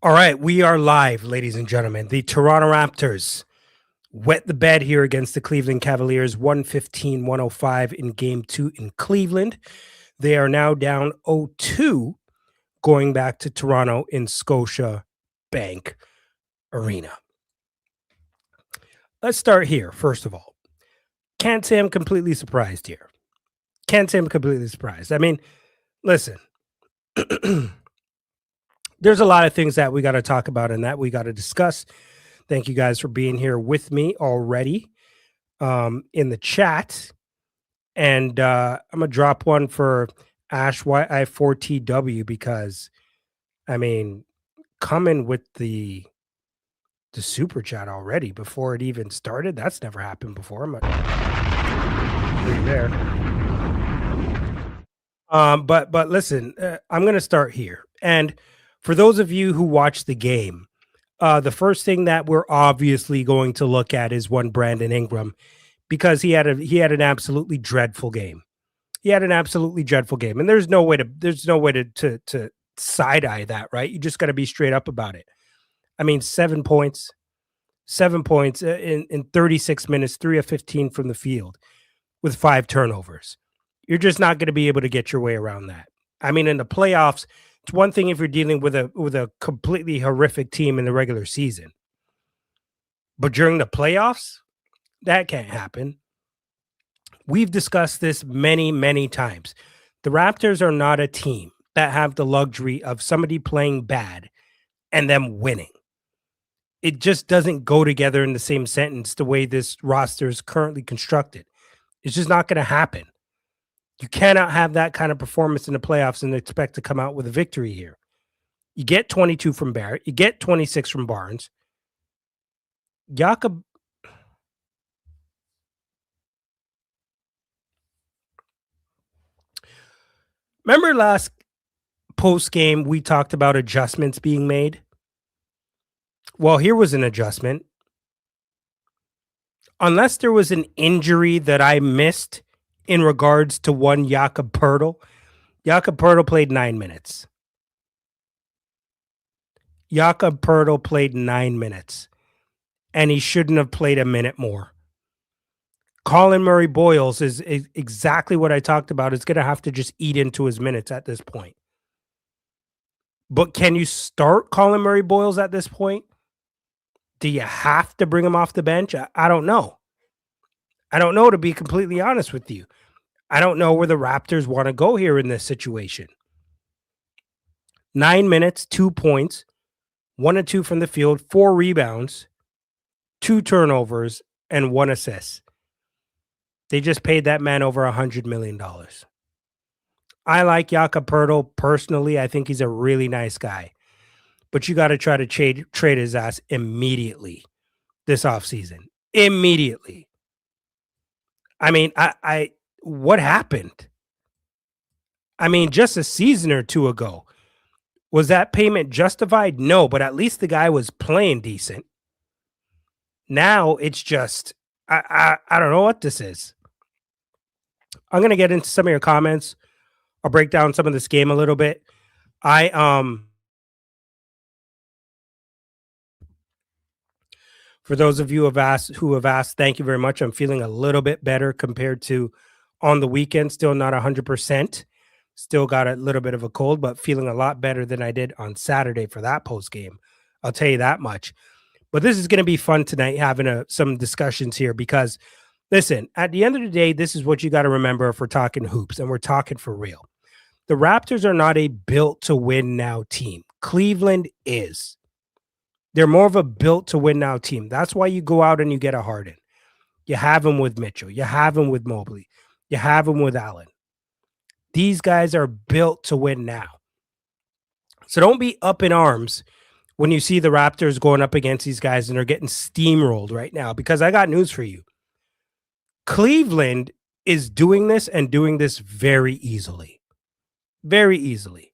All right, we are live, ladies and gentlemen. The Toronto Raptors wet the bed here against the Cleveland Cavaliers, 115-105 in game two in Cleveland. They are now down 0-2 going back to Toronto in Scotia Bank Arena. Let's start here, first of all. Can't say I'm completely surprised here. Can't say I'm completely surprised. I mean, listen, there's a lot of things that we got to talk about and that we got to discuss. Thank you guys for being here with me already in the chat. And I'm going to drop one for Ash YI4TW because, I mean, coming with the super chat already before it even started, that's never happened before. I'm there. But listen, I'm going to start here. And for those of you who watched the game, the first thing that we're obviously going to look at is one Brandon Ingram, because he had an absolutely dreadful game. He had an absolutely dreadful game, and there's no way to side eye that, right? You just got to be straight up about it. I mean, 7 points in 36 minutes, 3 of 15 from the field with 5 turnovers. You're just not going to be able to get your way around that. I mean, in the playoffs, it's one thing if you're dealing with a completely horrific team in the regular season, but during the playoffs, that can't happen. We've discussed this many, many times. The Raptors are not a team that have the luxury of somebody playing bad and them winning. It just doesn't go together in the same sentence the way this roster is currently constructed. It's just not going to happen. You cannot have that kind of performance in the playoffs and expect to come out with a victory here. You get 22 from Barrett. You get 26 from Barnes. Jakob. Remember last post game we talked about adjustments being made? Well, here was an adjustment. Unless there was an injury that I missed in regards to one Jakob Poeltl, Jakob Poeltl played 9 minutes. Jakob Poeltl played 9 minutes, and he shouldn't have played a minute more. Colin Murray-Boyles is exactly what I talked about. It's going to have to just eat into his minutes at this point. But can you start Colin Murray-Boyles at this point? Do you have to bring him off the bench? I don't know. I don't know, to be completely honest with you. I don't know where the Raptors want to go here in this situation. 9 minutes, 2 points, 1 and 2 from the field, 4 rebounds, 2 turnovers, and 1 assist. They just paid that man over $100 million. I like Jakob Poeltl personally. I think he's a really nice guy. But you got to try to trade his ass immediately this offseason. Immediately. I mean, what happened? I mean, just a season or two ago, was that payment justified? No, but at least the guy was playing decent. Now it's just, I don't know what this is. I'm going to get into some of your comments. I'll break down some of this game a little bit. For those of you who have asked, thank you very much. I'm feeling a little bit better compared to on the weekend. Still not 100%. Still got a little bit of a cold, but feeling a lot better than I did on Saturday for that post game. I'll tell you that much. But this is going to be fun tonight, having some discussions here, because listen, at the end of the day, this is what you got to remember if we're talking hoops, and we're talking for real. The Raptors are not a built to win now team. Cleveland is. They're more of a built to win now team. That's why you go out and you get a Harden. You have him with Mitchell. You have him with Mobley. You have him with Allen. These guys are built to win now. So don't be up in arms when you see the Raptors going up against these guys and they're getting steamrolled right now, because I got news for you. Cleveland is doing this and doing this very easily. Very easily.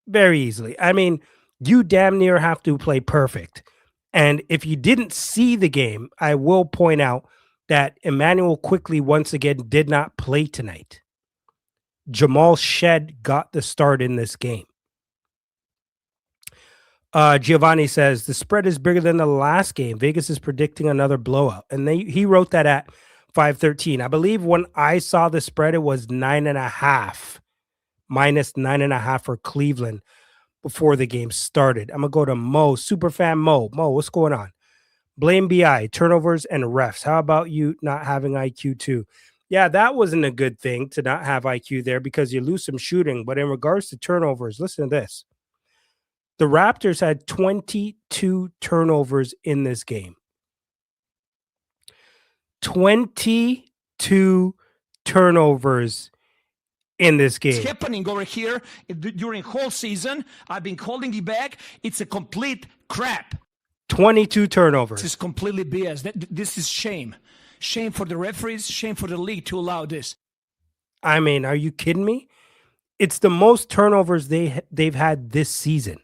Very easily. I mean, you damn near have to play perfect. And if you didn't see the game, I will point out that Emmanuel Quickly once again did not play tonight. Jamal Shed got the start in this game. Giovanni says the spread is bigger than the last game. Vegas is predicting another blowout, and he wrote that at 513. I believe when I saw the spread, it was 9.5, minus 9.5 for Cleveland before the game started. I'm gonna go to Mo, Superfan Mo. Mo, what's going on? Blame BI, turnovers and refs. How about you not having IQ too? Yeah, that wasn't a good thing to not have IQ there because you lose some shooting. But in regards to turnovers, listen to this. The Raptors had 22 turnovers in this game. 22 turnovers in this game. It's happening over here during whole season. I've been calling it back. It's a complete crap. 22 turnovers. This is completely BS. This is shame. Shame for the referees, shame for the league to allow this. I mean, are you kidding me? It's the most turnovers they've had this season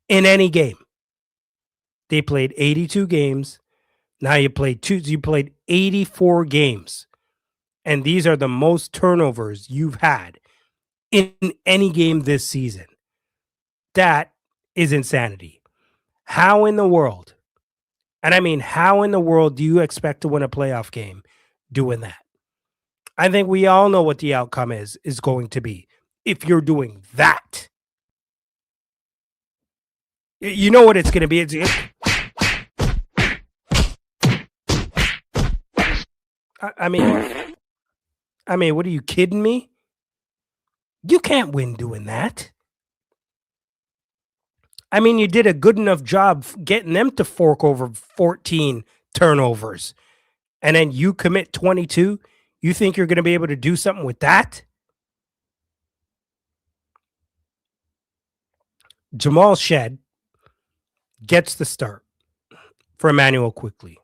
in any game. They played 82 games. Now you played 84 games. And these are the most turnovers you've had in any game this season. That is insanity. How in the world, and I mean, how in the world do you expect to win a playoff game doing that? I think we all know what the outcome is going to be if you're doing that. You know what it's going to be. I mean, what are you kidding me? You can't win doing that. I mean, you did a good enough job getting them to fork over 14 turnovers. And then you commit 22. You think you're going to be able to do something with that? Jamal Shed gets the start for Emmanuel Quickly.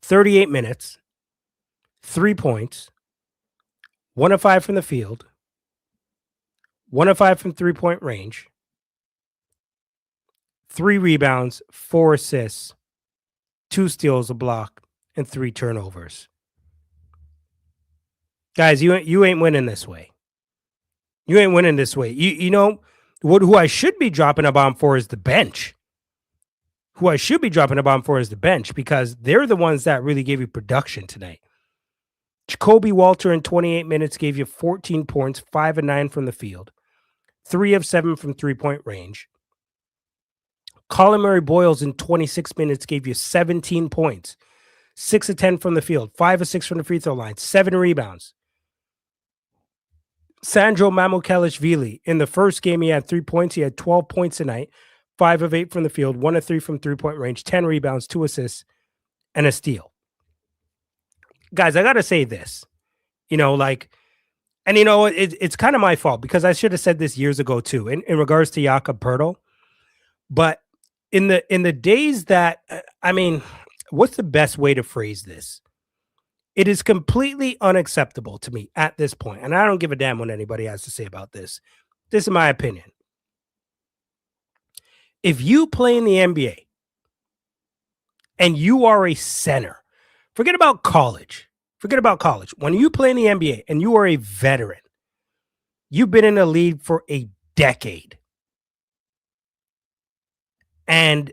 38 minutes, 3 points, 1 of 5 from the field, 1 of 5 from three-point range, 3 rebounds, 4 assists, 2 steals, a block, and 3 turnovers. Guys, you ain't winning this way. You ain't winning this way. You know who I should be dropping a bomb for is the bench. Who I should be dropping a bomb for is the bench because they're the ones that really gave you production tonight. Jacoby Walter in 28 minutes gave you 14 points, 5 of 9 from the field, 3 of 7 from three-point range. Colin Murray Boyles in 26 minutes gave you 17 points, 6 of 10 from the field, 5 of 6 from the free throw line, 7 rebounds. Sandro Mamukelashvili, in the first game, he had 3 points. He had 12 points tonight, 5 of 8 from the field, 1 of 3 from three-point range, 10 rebounds, 2 assists, and a steal. Guys, I got to say this, and it's kind of my fault because I should have said this years ago too, in regards to Jakob Poeltl. But in the days that, what's the best way to phrase this? It is completely unacceptable to me at this point, and I don't give a damn what anybody has to say about this. This is my opinion. If you play in the NBA and you are a center, forget about college. When you play in the NBA and you are a veteran, you've been in the league for a decade. And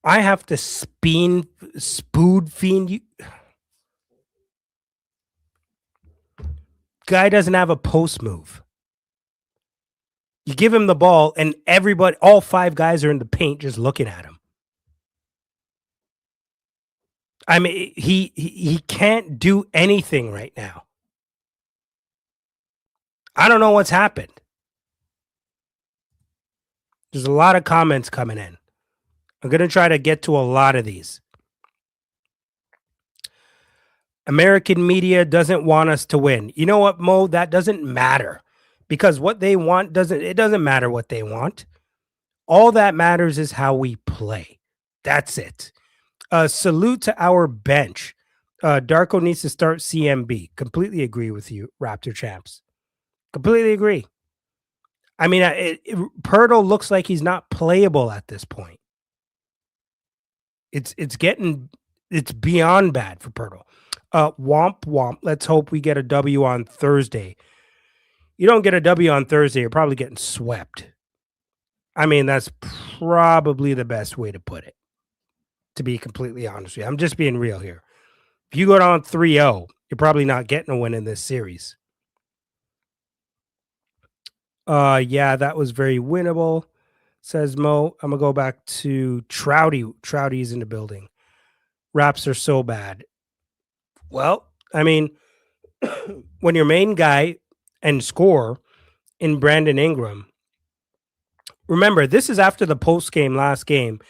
I have to spoon fiend you. Guy doesn't have a post move. You give him the ball and all 5 guys are in the paint just looking at him. I mean, he can't do anything right now. I don't know what's happened. There's a lot of comments coming in. I'm going to try to get to a lot of these. American media doesn't want us to win. You know what, Mo? That doesn't matter because what they want doesn't matter what they want. All that matters is how we play. That's it. Salute to our bench. Darko needs to start CMB. Completely agree with you, Raptor champs. Completely agree. I mean, Poeltl looks like he's not playable at this point. It's beyond bad for Poeltl. Womp womp. Let's hope we get a W on Thursday. You don't get a W on Thursday, you're probably getting swept. I mean, that's probably the best way to put it, to be completely honest with you. I'm just being real here. If you go down 3-0, you're probably not getting a win in this series. Yeah, that was very winnable, says Mo. I'm gonna go back to Trouty. Trouty's in the building. Raps are so bad. Well, I mean, when your main guy and score in Brandon Ingram, remember, this is after the post game last game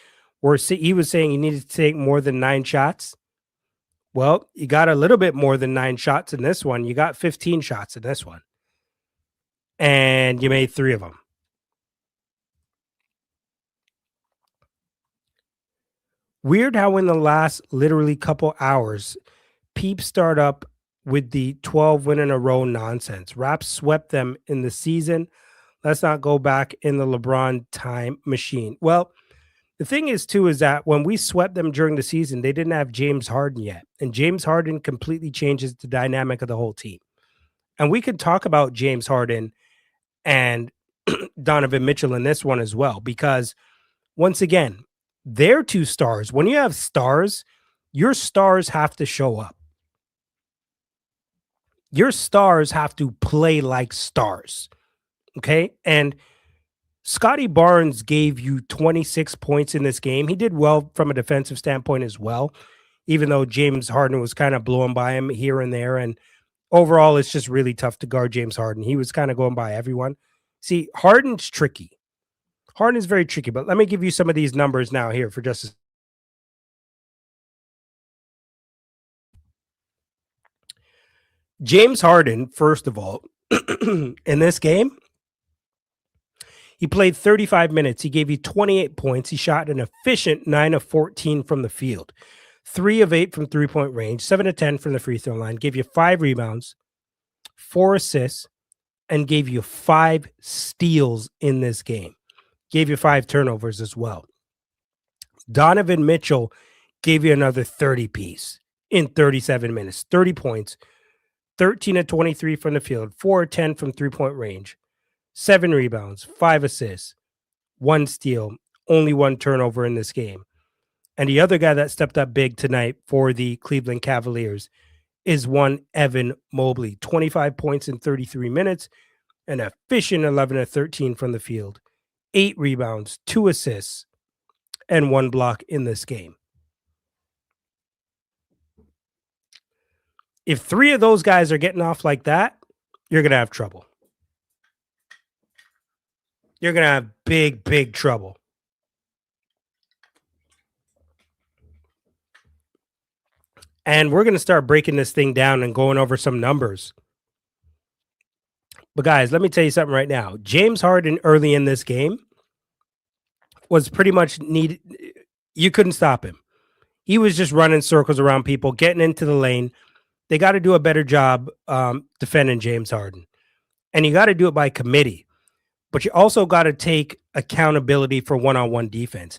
where he was saying he needed to take more than 9 shots. Well, you got a little bit more than 9 shots in this one. You got 15 shots in this one. And you made 3 of them. Weird how in the last literally couple hours, peeps start up with the 12 win in a row nonsense. Raps swept them in the season. Let's not go back in the LeBron time machine. Well, the thing is, too, is that when we swept them during the season, they didn't have James Harden yet. And James Harden completely changes the dynamic of the whole team. And we could talk about James Harden and Donovan Mitchell in this one as well, because once again, they're 2 stars. When you have stars, your stars have to show up. Your stars have to play like stars. Okay. And Scottie Barnes gave you 26 points in this game. He did well from a defensive standpoint as well, even though James Harden was kind of blowing by him here and there. And overall, it's just really tough to guard James Harden. He was kind of going by everyone. See, Harden's tricky. Harden is very tricky, but let me give you some of these numbers now here for just a James Harden, first of all, in this game, he played 35 minutes. He gave you 28 points. He shot an efficient 9 of 14 from the field, 3 of 8 from three-point range, 7 of 10 from the free throw line, gave you 5 rebounds, 4 assists, and gave you 5 steals in this game. Gave you 5 turnovers as well. Donovan Mitchell gave you another 30 piece in 37 minutes, 30 points, 13 of 23 from the field, 4 of 10 from three-point range, 7 rebounds, 5 assists, 1 steal, only 1 turnover in this game. And the other guy that stepped up big tonight for the Cleveland Cavaliers is one Evan Mobley, 25 points in 33 minutes, an efficient 11 of 13 from the field, 8 rebounds, 2 assists, and 1 block in this game. If 3 of those guys are getting off like that, you're going to have trouble. You're going to have big, big trouble. And we're going to start breaking this thing down and going over some numbers. But guys, let me tell you something right now. James Harden early in this game was pretty much needed. You couldn't stop him. He was just running circles around people, getting into the lane. They got to do a better job defending James Harden. And you got to do it by committee. But you also got to take accountability for one-on-one defense.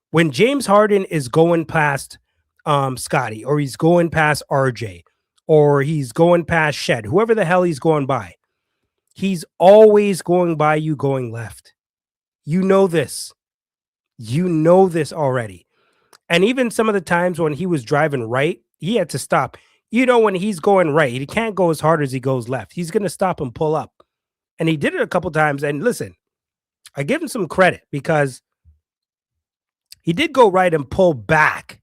When James Harden is going past Scottie, or he's going past RJ, or he's going past Shed, whoever the hell he's going by, he's always going by you going left. You know this. You know this already. And even some of the times when he was driving right, he had to stop. You know, when he's going right, he can't go as hard as he goes left. He's going to stop and pull up. And he did it a couple times. And listen, I give him some credit because he did go right and pull back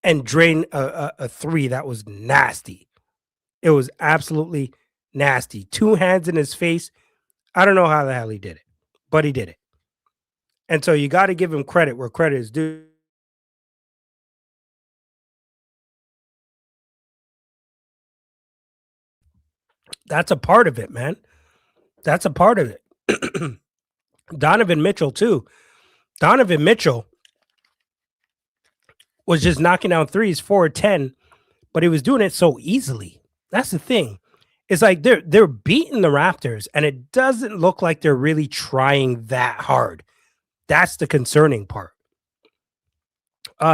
and drain a 3 that was nasty. It was absolutely nasty. 2 hands in his face. I don't know how the hell he did it, but he did it. And so you got to give him credit where credit is due. That's a part of it, man. That's a part of it. Donovan Mitchell, too. Donovan Mitchell was just knocking down threes, 4 or 10, but he was doing it so easily. That's the thing. It's like they're beating the Raptors, and it doesn't look like they're really trying that hard. That's the concerning part.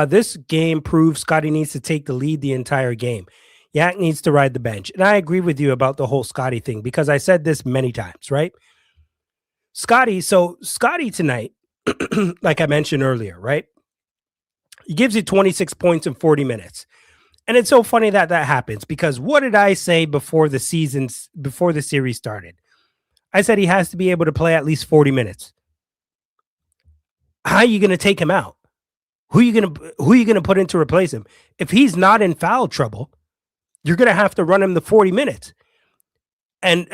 This game proves Scottie needs to take the lead the entire game. Yak needs to ride the bench. And I agree with you about the whole Scottie thing because I said this many times, right? Scottie tonight, like I mentioned earlier, right? He gives you 26 points in 40 minutes. And it's so funny that that happens because what did I say before the series started? I said he has to be able to play at least 40 minutes. How are you going to take him out? Who are you going to put in to replace him? If he's not in foul trouble, you're going to have to run him the 40 minutes. And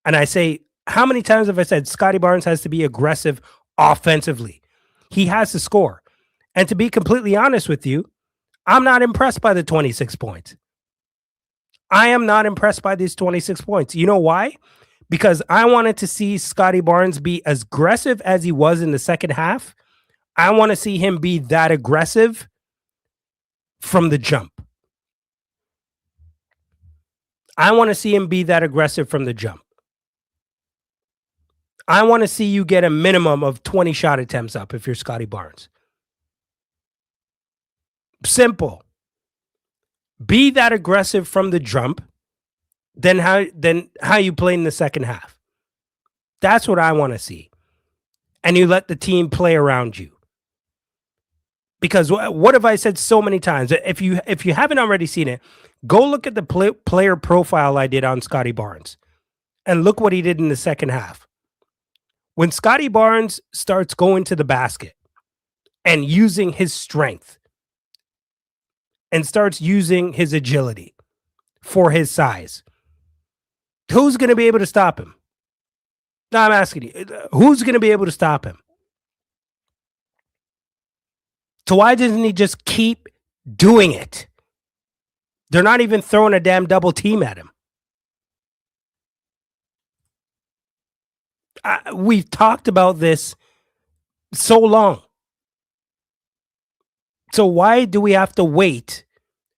I say, how many times have I said Scottie Barnes has to be aggressive offensively? He has to score. And to be completely honest with you, I'm not impressed by the 26 points. I am not impressed by these 26 points. You know why? Because I wanted to see Scottie Barnes be as aggressive as he was in the second half. I want to see him be that aggressive from the jump. I want to see him be that aggressive from the jump. I want to see you get a minimum of 20 shot attempts up if you're Scottie Barnes. Simple. Be that aggressive from the jump. Then how you play in the second half. That's what I want to see. And you let the team play around you. Because what have I said so many times? If you haven't already seen it, go look at the player profile I did on Scottie Barnes. And look what he did in the second half. When Scottie Barnes starts going to the basket and using his strength and starts using his agility for his size, who's going to be able to stop him? No, I'm asking you, who's going to be able to stop him? So why doesn't he just keep doing it? They're not even throwing a damn double team at him. We've talked about this so long. So why do we have to wait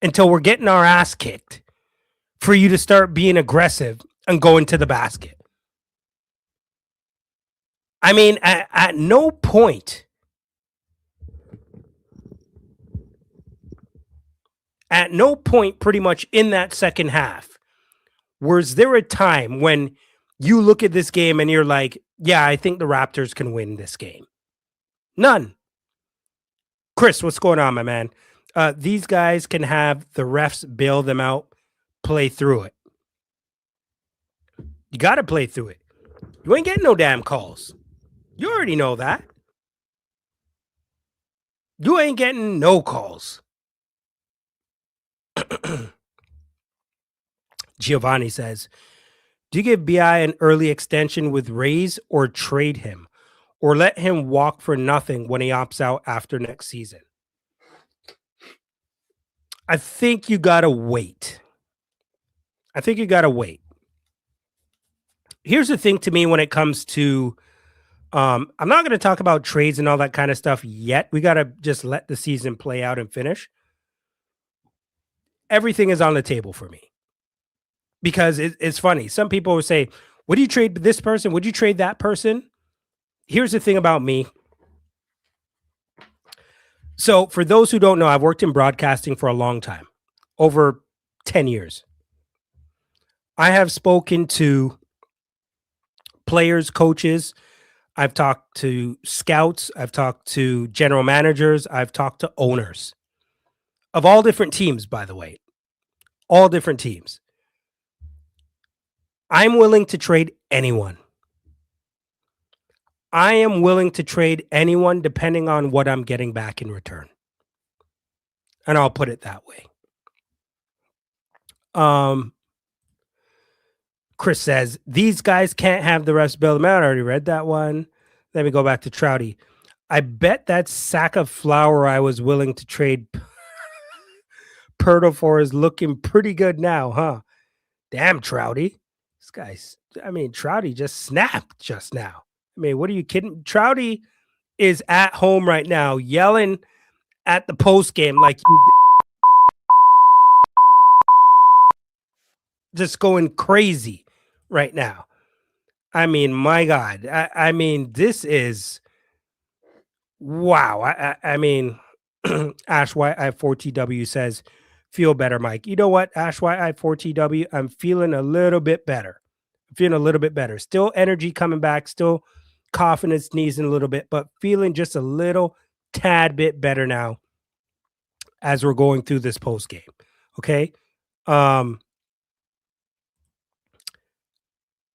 until we're getting our ass kicked for you to start being aggressive and going to the basket? I mean, at no point, pretty much in that second half, was there a time when you look at this game and you're like, yeah, I think the Raptors can win this game? None. Chris, what's going on, my man? These guys can have the refs bail them out, play through it. You got to play through it. You ain't getting no damn calls. You already know that. You ain't getting no calls. Giovanni says, do you give BI an early extension with raise or trade him? Or let him walk for nothing when he opts out after next season? I think you got to wait. Here's the thing to me when it comes to, I'm not going to talk about trades and all that kind of stuff yet. We got to just let the season play out and finish. Everything is on the table for me. Because it's funny. Some people will say, would you trade this person? Would you trade that person? Here's the thing about me. So for those who don't know, I've worked in broadcasting for a long time, over 10 years. I have spoken to players, coaches. I've talked to scouts. I've talked to general managers. I've talked to owners of all different teams, by the way, all different teams. I'm willing to trade anyone. I am willing to trade anyone depending on what I'm getting back in return. And I'll put it that way. Chris says, these guys can't have the refs bail them out. I already read that one. Let me go back to Trouty. I bet that sack of flour I was willing to trade Pirtle for is looking pretty good now, huh? Damn, Trouty. This guy's, Trouty just snapped just now. What are you kidding? Trouty is at home right now yelling at the post game like just going crazy right now. My God. This is wow. Ash Y I 4TW says feel better, Mike. You know what, Ash YI4TW, I'm feeling a little bit better. I'm feeling a little bit better. Still energy coming back, still coughing and sneezing a little bit, but feeling just a little tad bit better now as we're going through this post game. Okay. Um,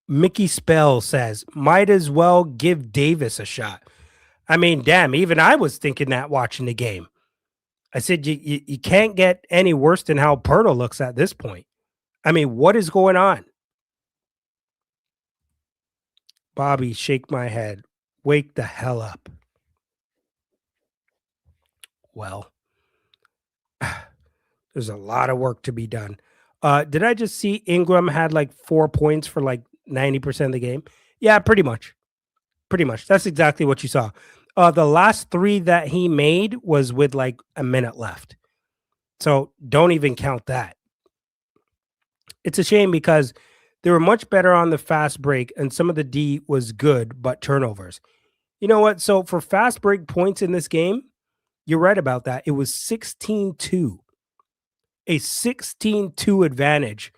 Mickey Spell says, might as well give Davis a shot. I mean, damn, even I was thinking that watching the game. I said, you can't get any worse than how Pirtle looks at this point. I mean, what is going on? Bobby, shake my head. Wake the hell up. Well, there's a lot of work to be done. Did I just see Ingram had like 4 points for like 90% of the game? Yeah, pretty much. Pretty much. That's exactly what you saw. The last 3 that he made was with like a minute left. So don't even count that. It's a shame because they were much better on the fast break and some of the D was good, but turnovers. You know what? So for fast break points in this game, you're right about that. It was 16-2. A 16-2 advantage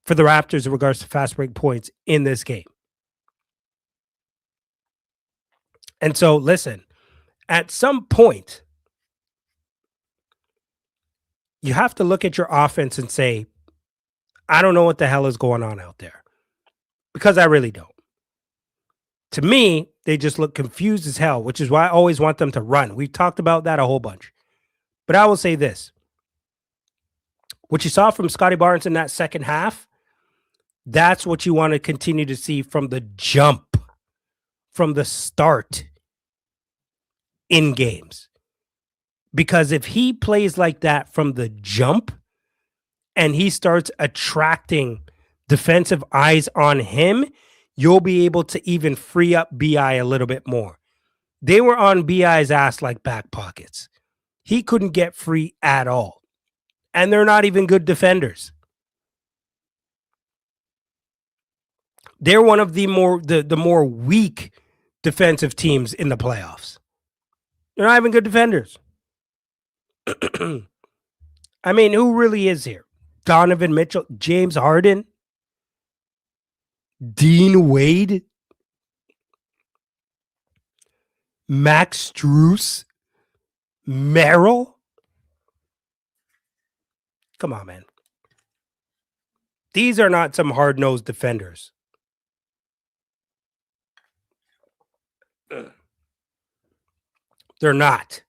for the Raptors in regards to fast break points in this game. And so, listen, at some point, you have to look at your offense and say, I don't know what the hell is going on out there. Because I really don't. To me, they just look confused as hell, which is why I always want them to run. We've talked about that a whole bunch. But I will say this. What you saw from Scottie Barnes in that second half, that's what you want to continue to see from the jump, from the start in games. Because if he plays like that from the jump and he starts attracting defensive eyes on him, you'll be able to even free up BI a little bit more. They were on BI's ass like back pockets. He couldn't get free at all. And they're not even good defenders. They're one of the more weak defensive teams in the playoffs. They're not even good defenders. I mean, who really is here? Donovan Mitchell, James Harden, Dean Wade, Max Strus, Merrill. Come on, man. These are not some hard-nosed defenders. They're not.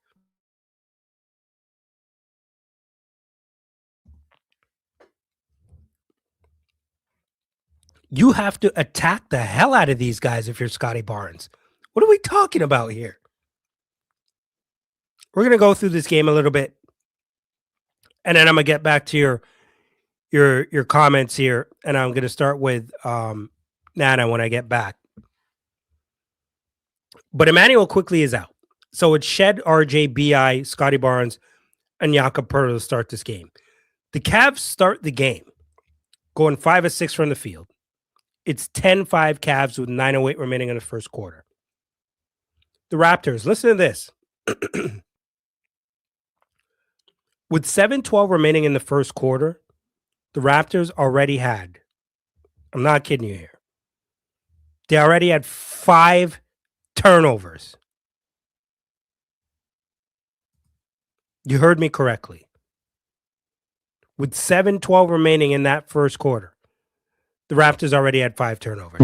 You have to attack the hell out of these guys if you're Scottie Barnes. What are we talking about here? We're going to go through this game a little bit, and then I'm going to get back to your comments here, and I'm going to start with Nana when I get back. But Emmanuel quickly is out. So it's Shed, RJ, BI, Scottie Barnes, and Jakob Poeltl to start this game. The Cavs start the game going 5 of 6 from the field. It's 10-5 Cavs with 9:08 remaining in the first quarter. The Raptors, listen to this. With 7:12 remaining in the first quarter, the Raptors already had, I'm not kidding you here, they already had 5 turnovers. You heard me correctly. With 7:12 remaining in that first quarter, the Raptors already had 5 turnovers.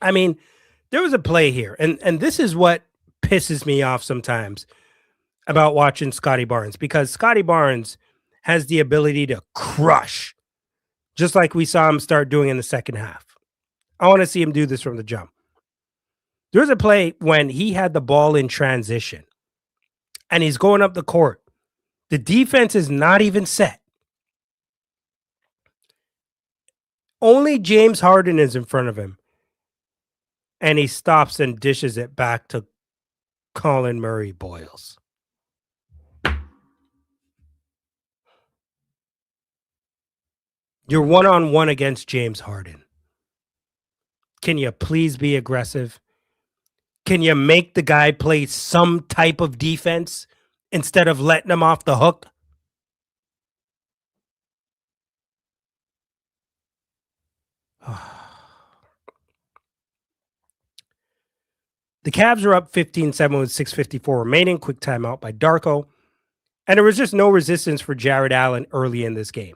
I mean, there was a play here, and this is what pisses me off sometimes about watching Scottie Barnes, because Scottie Barnes has the ability to crush, just like we saw him start doing in the second half. I want to see him do this from the jump. There was a play when he had the ball in transition, and he's going up the court. The defense is not even set. Only James Harden is in front of him. And he stops and dishes it back to Colin Murray Boyles. You're one-on-one against James Harden. Can you please be aggressive? Can you make the guy play some type of defense instead of letting him off the hook? The Cavs are up 15-7 with 6:54 remaining. Quick timeout by Darko. And there was just no resistance for Jared Allen early in this game.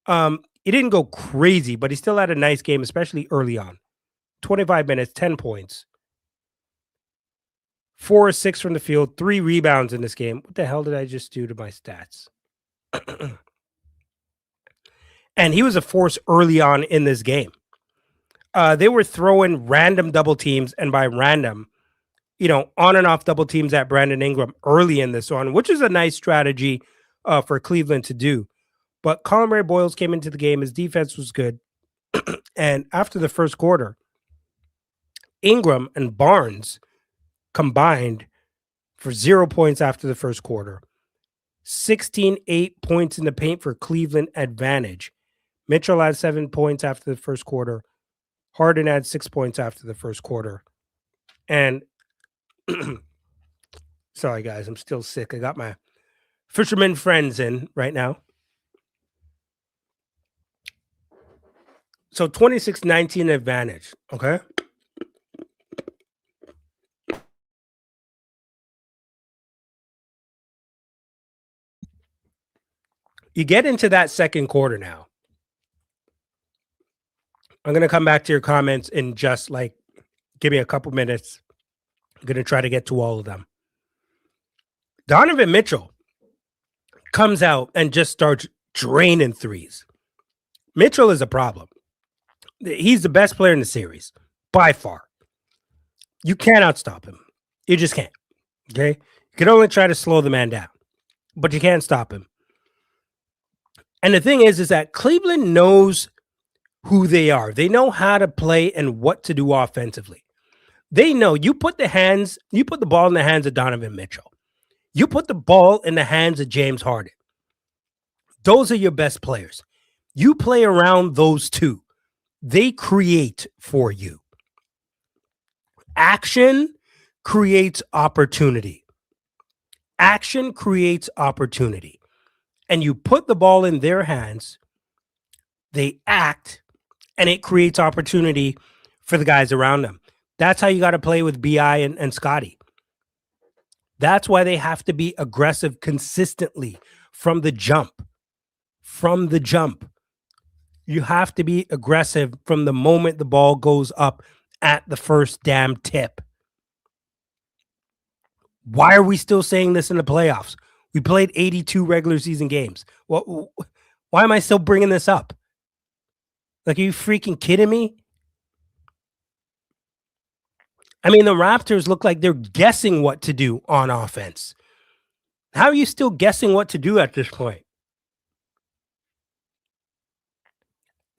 He didn't go crazy, but he still had a nice game, especially early on. 25 minutes, 10 points. 4 or 6 from the field, 3 rebounds in this game. What the hell did I just do to my stats? And he was a force early on in this game. They were throwing random double teams, and by random, on and off double teams at Brandon Ingram early in this one, which is a nice strategy for Cleveland to do. But Colin Ray Boyles came into the game. His defense was good. And after the first quarter, Ingram and Barnes combined for 0 points after the first quarter. 16-8 points in the paint for Cleveland advantage. Mitchell had 7 points after the first quarter. Harden had 6 points after the first quarter. And sorry, guys, I'm still sick. I got my fisherman friends in right now. So 26-19 advantage, okay? You get into that second quarter now. I'm going to come back to your comments in just give me a couple minutes. I'm going to try to get to all of them. Donovan Mitchell comes out and just starts draining threes. Mitchell is a problem. He's the best player in the series, by far. You cannot stop him. You just can't. Okay? You can only try to slow the man down, but you can't stop him. And the thing is that Cleveland knows who they are. They know how to play and what to do offensively. They know you put the ball in the hands of Donovan Mitchell. You put the ball in the hands of James Harden. Those are your best players. You play around those two. They create for you. Action creates opportunity. Action creates opportunity. And you put the ball in their hands, they act, and it creates opportunity for the guys around them. That's how you got to play with BI and Scottie. That's why they have to be aggressive consistently from the jump. From the jump. You have to be aggressive from the moment the ball goes up at the first damn tip. Why are we still saying this in the playoffs? We played 82 regular season games. Why am I still bringing this up? Are you freaking kidding me? I mean, the Raptors look like they're guessing what to do on offense. How are you still guessing what to do at this point?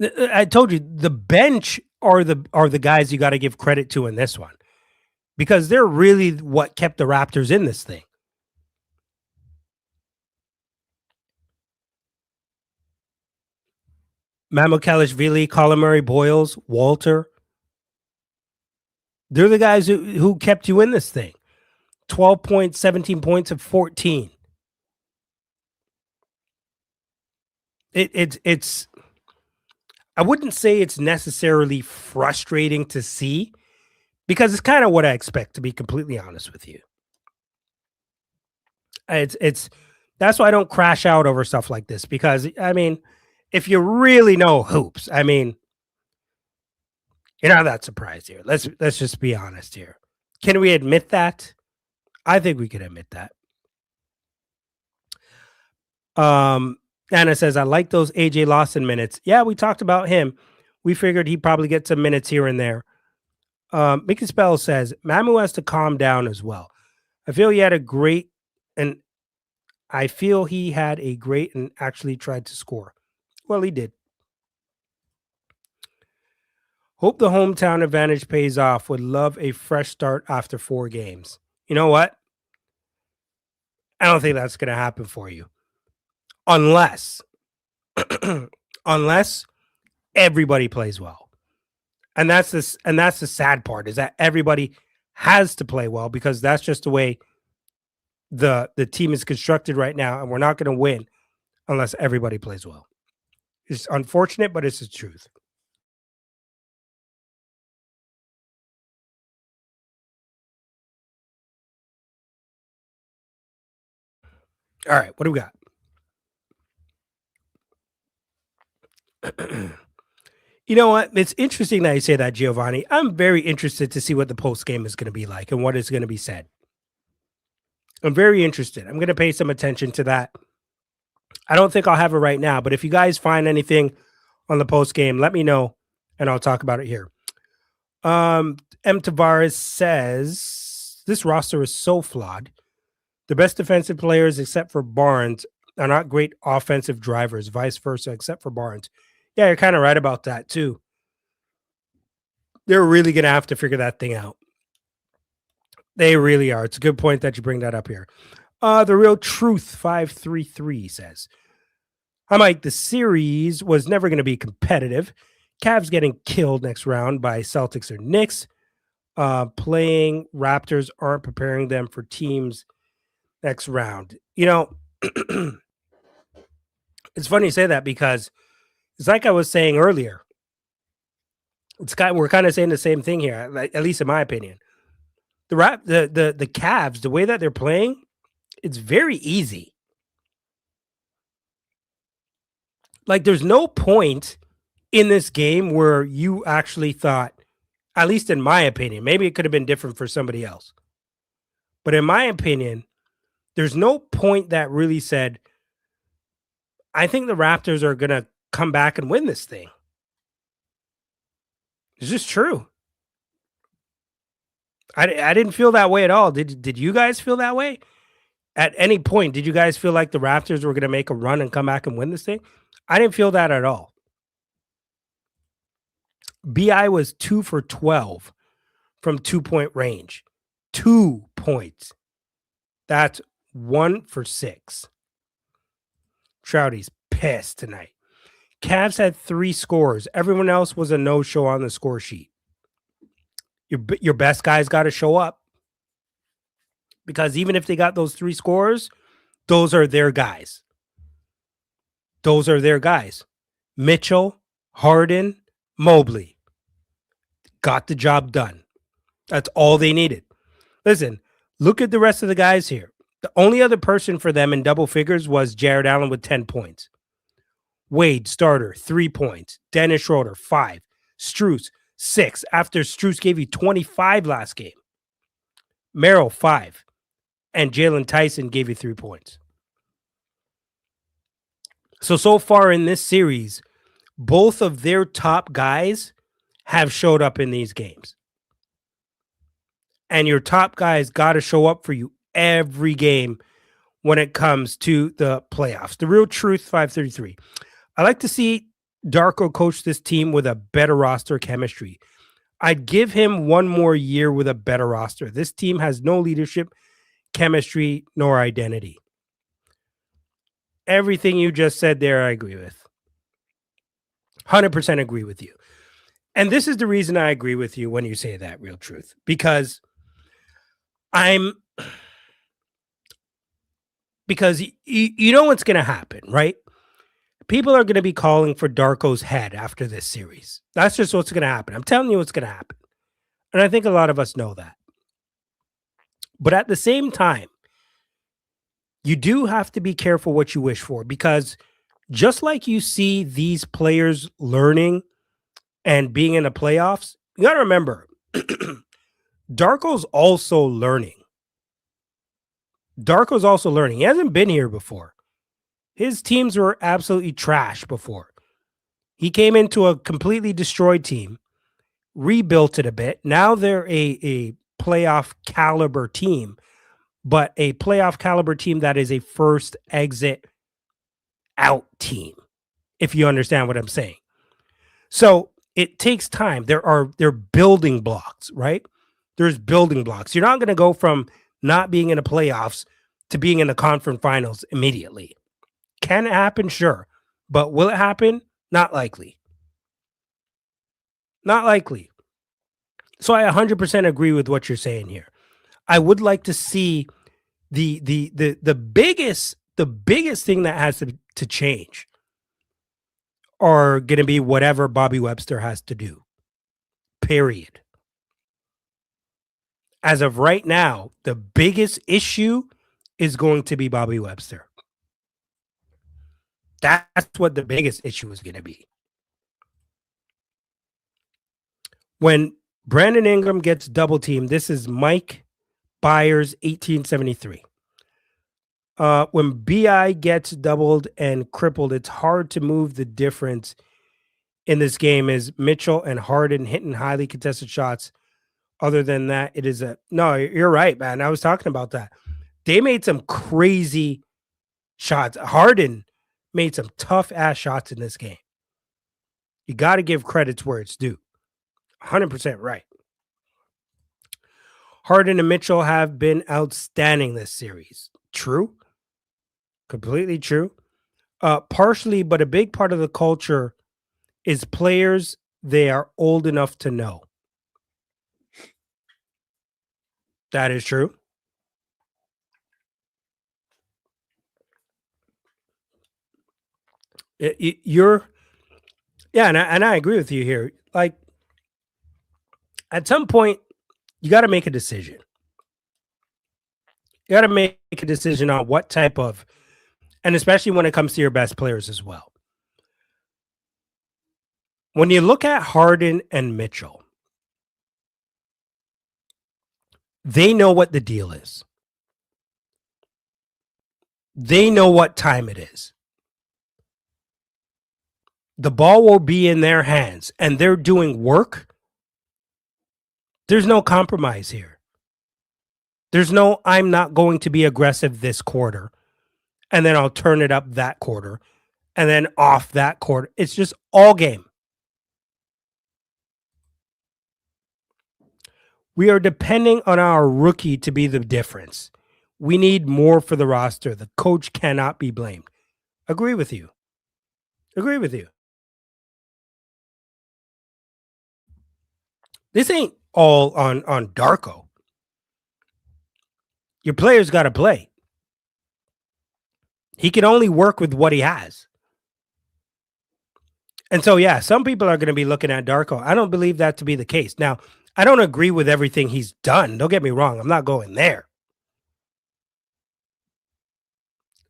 I told you the bench are the guys you got to give credit to in this one, because they're really what kept the Raptors in this thing. Mamukelashvili, Colin Murray, Boyles, Walter. They're the guys who kept you in this thing. 12 points, 17 points of 14. It's I wouldn't say it's necessarily frustrating to see, because it's kind of what I expect, to be completely honest with you. It's that's why I don't crash out over stuff like this, because I mean, if you really know hoops, I mean, you're not that surprised here. Let's just be honest here. Can we admit that? I think we can admit that. Anna says, I like those AJ Lawson minutes. Yeah, we talked about him. We figured he'd probably get some minutes here and there. Mickey Spell says, Mamu has to calm down as well. I feel he had a great and actually tried to score. Well, he did. Hope the hometown advantage pays off. Would love a fresh start after 4 games. You know what? I don't think that's going to happen for you. Unless everybody plays well. And that's the sad part, is that everybody has to play well because that's just the way the team is constructed right now, and we're not going to win unless everybody plays well. It's unfortunate, but it's the truth. All right, what do we got? You know what? It's interesting that you say that, Giovanni. I'm very interested to see what the post game is going to be like and what is going to be said. I'm very interested. I'm going to pay some attention to that. I don't think I'll have it right now, but if you guys find anything on the post game, let me know and I'll talk about it here. M. Tavares says this roster is so flawed. The best defensive players, except for Barnes, are not great offensive drivers, vice versa, except for Barnes. Yeah, you're kind of right about that, too. They're really going to have to figure that thing out. They really are. It's a good point that you bring that up here. The Real Truth 533 says, hi, Mike. The series was never going to be competitive. Cavs getting killed next round by Celtics or Knicks. Playing Raptors aren't preparing them for teams next round. You know, it's funny you say that because it's like I was saying earlier. We're kind of saying the same thing here, at least in my opinion. The Cavs, the way that they're playing, it's very easy. Like, there's no point in this game where you actually thought, at least in my opinion, maybe it could have been different for somebody else. But in my opinion, there's no point that really said, I think the Raptors are going to come back and win this thing. Is this true? I didn't feel that way at all. Did you guys feel that way? At any point, did you guys feel like the Raptors were going to make a run and come back and win this thing? I didn't feel that at all. BI was 2 for 12 from 2-point range. 2 points. That's 1 for 6. Trouty's pissed tonight. Cavs had 3 scores. Everyone else was a no-show on the score sheet. Your best guys got to show up. Because even if they got those 3 scores, those are their guys. Those are their guys. Mitchell, Harden, Mobley. Got the job done. That's all they needed. Listen, look at the rest of the guys here. The only other person for them in double figures was Jared Allen with 10 points. Wade, starter, 3 points. Dennis Schroeder, 5. Strus, 6. After Strus gave you 25 last game. Merrill, 5. And Jalen Tyson gave you 3 points. So far in this series, both of their top guys have showed up in these games. And your top guys got to show up for you every game when it comes to the playoffs. The Real Truth 533. I like to see Darko coach this team with a better roster chemistry. I'd give him one more year with a better roster. This team has no leadership, chemistry, nor identity. Everything you just said there, I agree with. 100% agree with you. And this is the reason I agree with you when you say that, Real Truth. Because you know what's going to happen, right? People are going to be calling for Darko's head after this series. That's just what's going to happen. I'm telling you what's going to happen. And I think a lot of us know that. But at the same time, you do have to be careful what you wish for, because just like you see these players learning and being in the playoffs, you got to remember, Darko's also learning. Darko's also learning. He hasn't been here before. His teams were absolutely trash before. He came into a completely destroyed team, rebuilt it a bit. Now they're a playoff caliber team, but a playoff caliber team that is a first exit out team, if you understand what I'm saying. So it takes time. They're building blocks, right? There's building blocks. You're not going to go from not being in the playoffs to being in the conference finals immediately. Can it happen? Sure. But will it happen? Not likely. Not likely. So I 100% agree with what you're saying here. I would like to see the biggest thing that has to change are going to be whatever Bobby Webster has to do. Period. As of right now, the biggest issue is going to be Bobby Webster. That's what the biggest issue is going to be. When Brandon Ingram gets double teamed, this is Mike Byers, 1873. When BI gets doubled and crippled, it's hard to move. The difference in this game is Mitchell and Harden hitting highly contested shots. Other than that, it is no, you're right, man. I was talking about that. They made some crazy shots. Harden made some tough ass shots in this game. You got to give credits where it's due. 100% right. Harden and Mitchell have been outstanding this series. True. Completely true. Partially, but a big part of the culture is players they are old enough to know. That is true. And I agree with you here. Like, at some point, you got to make a decision. You got to make a decision on what type of, and especially when it comes to your best players as well. When you look at Harden and Mitchell, they know what the deal is. They know what time it is. The ball will be in their hands and they're doing work. There's no compromise here. There's no, I'm not going to be aggressive this quarter and then I'll turn it up that quarter and then off that quarter. It's just all game. We are depending on our rookie to be the difference. We need more for the roster. The coach cannot be blamed. Agree with you. Agree with you. This ain't all on Darko. Your player's got to play. He can only work with what he has. And so, yeah, some people are going to be looking at Darko. I don't believe that to be the case. Now, I don't agree with everything he's done. Don't get me wrong. I'm not going there.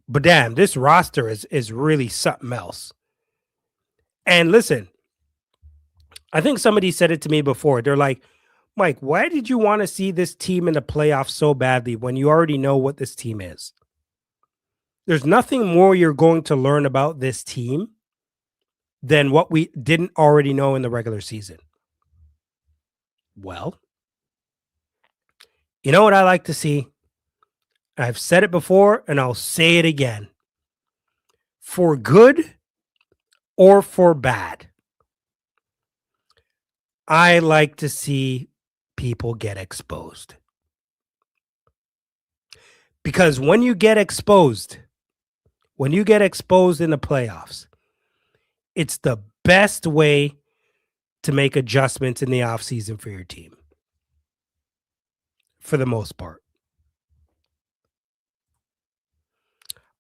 But damn, this roster is really something else. And listen, I think somebody said it to me before. They're like, Mike, why did you want to see this team in the playoffs so badly when you already know what this team is? There's nothing more you're going to learn about this team than what we didn't already know in the regular season. Well, you know what I like to see? I've said it before and I'll say it again. For good or for bad, I like to see people get exposed. Because when you get exposed in the playoffs, it's the best way to make adjustments in the offseason for your team. For the most part.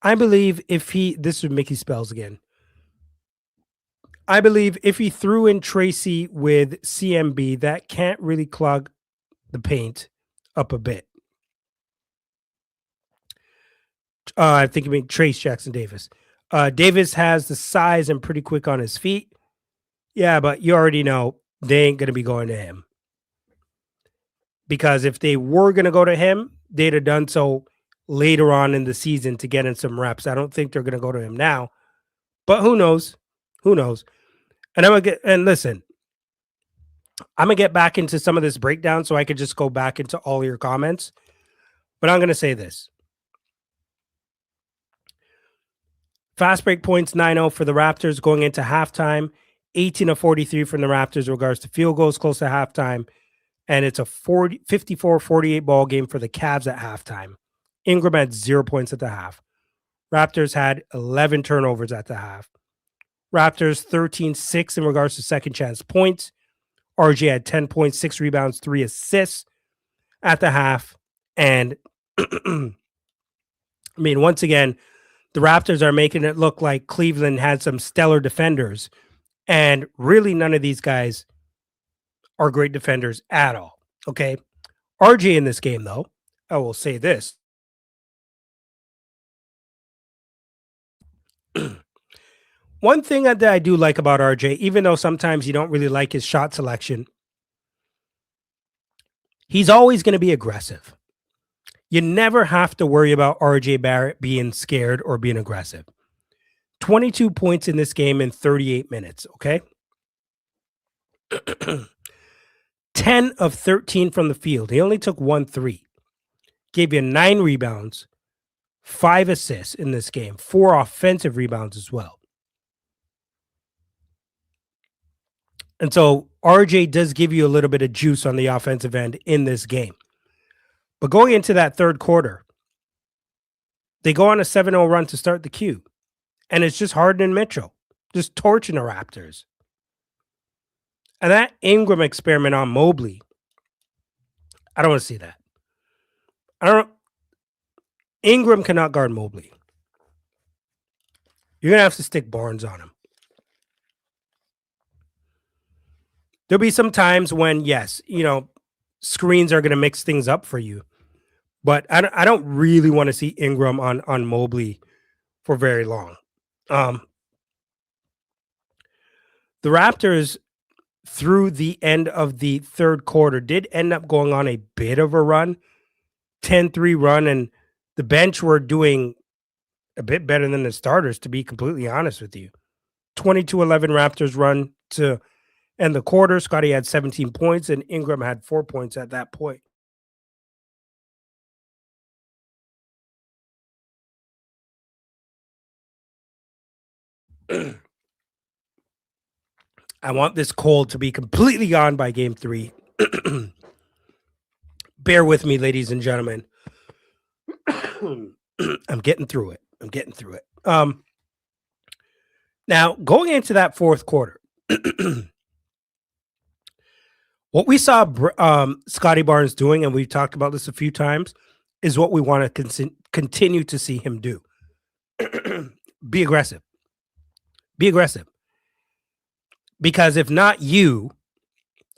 I believe this is Mickey Spells again. I believe if he threw in Tracy with CMB, that can't really clog the paint up a bit. I think you mean Trace Jackson Davis. Davis has the size and pretty quick on his feet. Yeah, but you already know they ain't going to be going to him. Because if they were going to go to him, they'd have done so later on in the season to get in some reps. I don't think they're going to go to him now. But who knows? Who knows? And listen, I'm going to get back into some of this breakdown so I could just go back into all your comments. But I'm going to say this. Fast break points 9-0 for the Raptors going into halftime. 18 of 43 from the Raptors in regards to field goals close to halftime. And it's a 54-48 ball game for the Cavs at halftime. Ingram had 0 points at the half. Raptors had 11 turnovers at the half. Raptors 13-6 in regards to second chance points, RJ had 10 points, 6 rebounds, 3 assists at the half. And I mean, once again, the Raptors are making it look like Cleveland had some stellar defenders. And really, none of these guys are great defenders at all. Okay. RJ in this game, though, I will say this. One thing that I do like about RJ, even though sometimes you don't really like his shot selection, he's always going to be aggressive. You never have to worry about RJ Barrett being scared or being aggressive. 22 points in this game in 38 minutes, okay? 10 of 13 from the field. He only took 1 3. Gave you 9 rebounds, 5 assists in this game, 4 offensive rebounds as well. And so RJ does give you a little bit of juice on the offensive end in this game. But going into that third quarter, they go on a 7-0 run to start the Q. And it's just Harden and Mitchell, just torching the Raptors. And that Ingram experiment on Mobley, I don't want to see that. Ingram cannot guard Mobley. You're going to have to stick Barnes on him. There'll be some times when, yes, screens are going to mix things up for you. But I don't really want to see Ingram on Mobley for very long. The Raptors, through the end of the third quarter, did end up going on a bit of a run, 10-3 run, and the bench were doing a bit better than the starters, to be completely honest with you. 22-11 Raptors run to end the quarter. Scottie had 17 points, and Ingram had 4 points at that point. I want this cold to be completely gone by game 3. Bear with me, ladies and gentlemen. I'm getting through it. Now, going into that fourth quarter, what we saw Scottie Barnes doing, and we've talked about this a few times, is what we want to continue to see him do. Be aggressive. Be aggressive. Because if not you,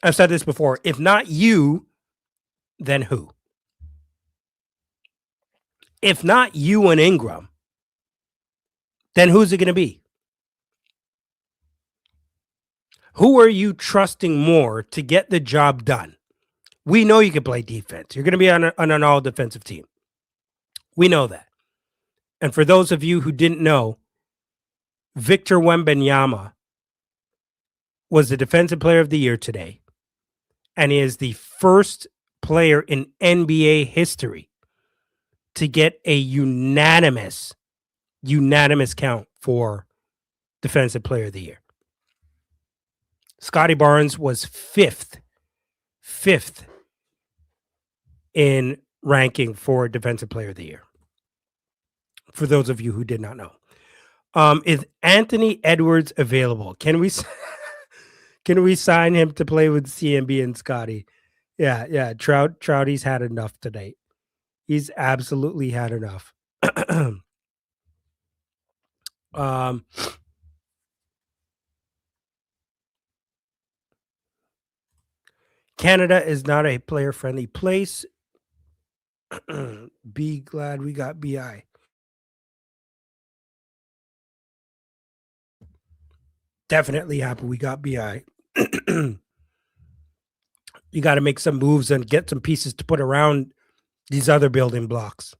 I've said this before, if not you, then who? If not you and Ingram, then who's it going to be? Who are you trusting more to get the job done? We know you can play defense. You're going to be on an all-defensive team. We know that. And for those of you who didn't know, Victor Wembanyama was the Defensive Player of the Year today. And he is the first player in NBA history to get a unanimous count for Defensive Player of the Year. Scottie Barnes was fifth in ranking for Defensive Player of the Year. For those of you who did not know. Is Anthony Edwards available? Can we sign him to play with CMB and Scottie? Yeah. Trouty's had enough today. He's absolutely had enough. Canada is not a player-friendly place. Be glad we got BI. Definitely happy we got BI. You got to make some moves and get some pieces to put around these other building blocks.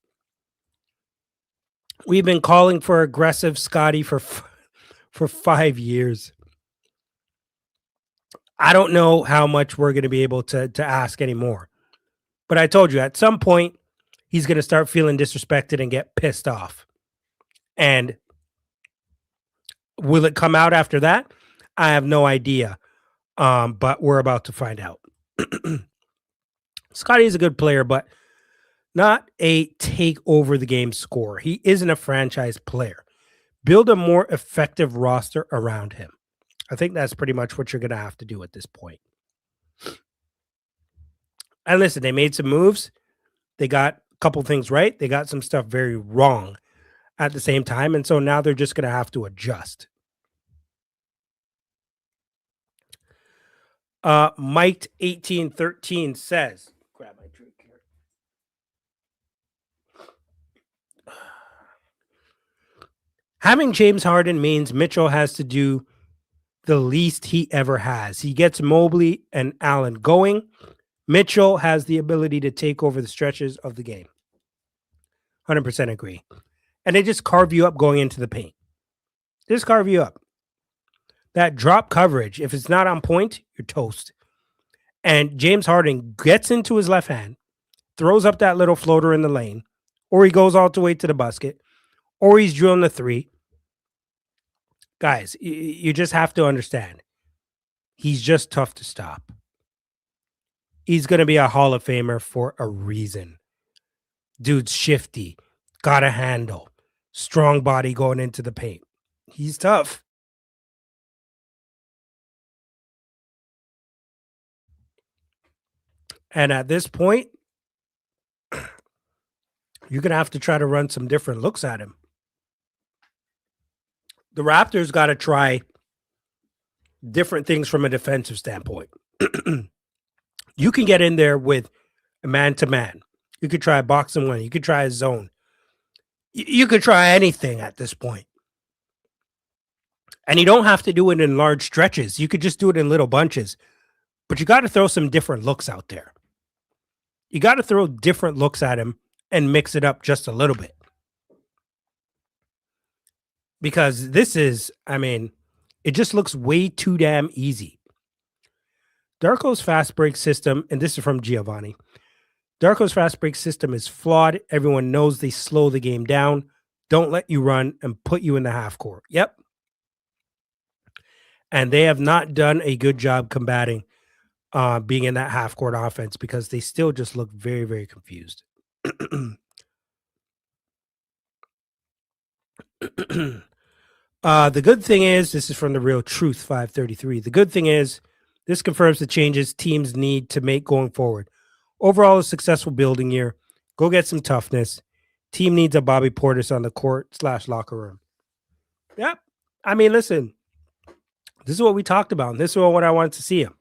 We've been calling for aggressive Scottie for 5 years. I don't know how much we're going to be able to ask anymore. But I told you, at some point, he's going to start feeling disrespected and get pissed off. And will it come out after that? I have no idea. But we're about to find out. Scottie is a good player, but not a take over the game scorer. He isn't a franchise player. Build a more effective roster around him. I think that's pretty much what you're going to have to do at this point. And listen, they made some moves. They got a couple things right. They got some stuff very wrong at the same time. And so now they're just going to have to adjust. Mike 1813 says, grab my drink here. Having James Harden means Mitchell has to do the least he ever has. He gets Mobley and Allen going. Mitchell has the ability to take over the stretches of the game. 100% agree. And they just carve you up going into the paint. Just carve you up. That drop coverage, if it's not on point, you're toast. And James Harden gets into his left hand, throws up that little floater in the lane, or he goes all the way to the basket, or he's drilling the three. Guys, you just have to understand. He's just tough to stop. He's going to be a Hall of Famer for a reason. Dude's shifty, got a handle, strong body going into the paint. He's tough. And at this point, you're going to have to try to run some different looks at him. The Raptors got to try different things from a defensive standpoint. You can get in there with a man-to-man. You could try a box and one. You could try a zone. You could try anything at this point. And you don't have to do it in large stretches. You could just do it in little bunches. But you got to throw some different looks out there. You got to throw different looks at him and mix it up just a little bit. Because this is, it just looks way too damn easy. Darko's fast break system, and this is from Giovanni. Darko's fast break system is flawed. Everyone knows they slow the game down, don't let you run, and put you in the half court. Yep. And they have not done a good job combating being in that half court offense because they still just look very, very confused. The good thing is, this is from the Real Truth 533. The good thing is, this confirms the changes teams need to make going forward. Overall, a successful building year. Go get some toughness. Team needs a Bobby Portis on the court / locker room. Yep. Listen, this is what we talked about. And this is what I wanted to see him.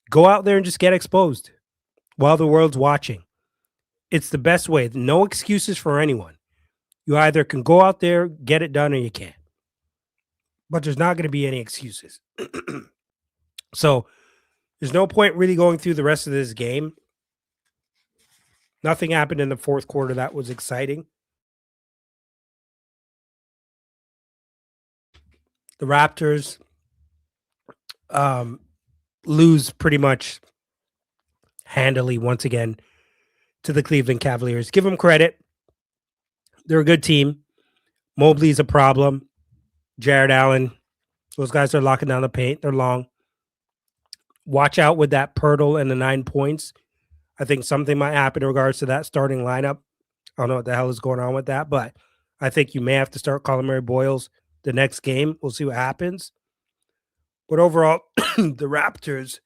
Go out there and just get exposed while the world's watching. It's the best way. No excuses for anyone. You either can go out there, get it done, or you can't. But there's not going to be any excuses. So there's no point really going through the rest of this game. Nothing happened in the fourth quarter that was exciting. The Raptors lose pretty much handily once again to the Cleveland Cavaliers. Give them credit. They're a good team. Mobley's a problem. Jared Allen. Those guys are locking down the paint. They're long. Watch out with that Pirtle and the 9 points. I think something might happen in regards to that starting lineup. I don't know what the hell is going on with that, but I think you may have to start calling Mary Boyles the next game. We'll see what happens. But overall, the Raptors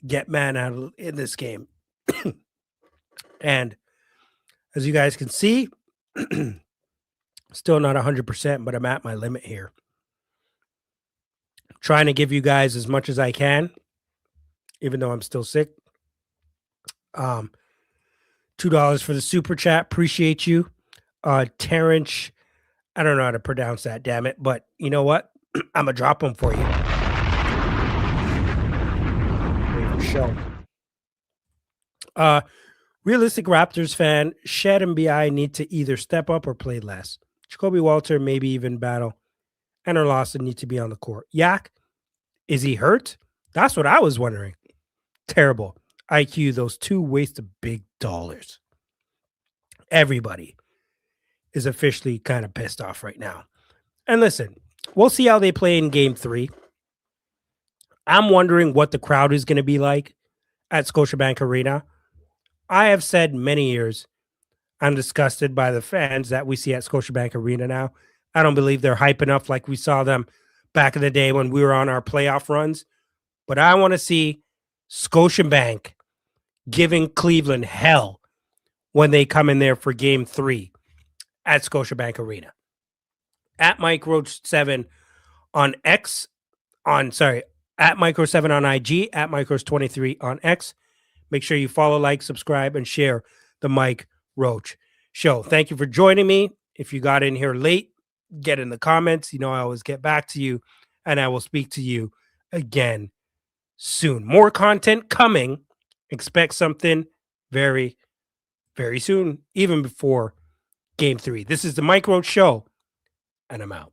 get man out in this game. And as you guys can see, still not 100%, but I'm at my limit here. Trying to give you guys as much as I can, even though I'm still sick. $2 for the super chat. Appreciate you. Terrence, I don't know how to pronounce that, damn it. But you know what? I'm going to drop them for you. Show. Realistic Raptors fan, Shed and BI need to either step up or play less. Jacoby Walter, maybe even battle. And or Lawson need to be on the court. Yak, is he hurt? That's what I was wondering. Terrible. IQ, those two wasted big dollars. Everybody is officially kind of pissed off right now. And listen, we'll see how they play in game 3. I'm wondering what the crowd is going to be like at Scotiabank Arena. I have said many years, I'm disgusted by the fans that we see at Scotiabank Arena now. I don't believe they're hype enough like we saw them back in the day when we were on our playoff runs. But I want to see Scotiabank giving Cleveland hell when they come in there for game 3 at Scotiabank Arena. At Mike Roach 7 on X, at Micro 7 on IG, at Micros 23 on X. Make sure you follow, like, subscribe, and share the Mike Roach Show. Thank you for joining me. If you got in here late, get in the comments. You know I always get back to you, and I will speak to you again soon. More content coming. Expect something very, very soon, even before Game 3. This is the Mike Roach Show, and I'm out.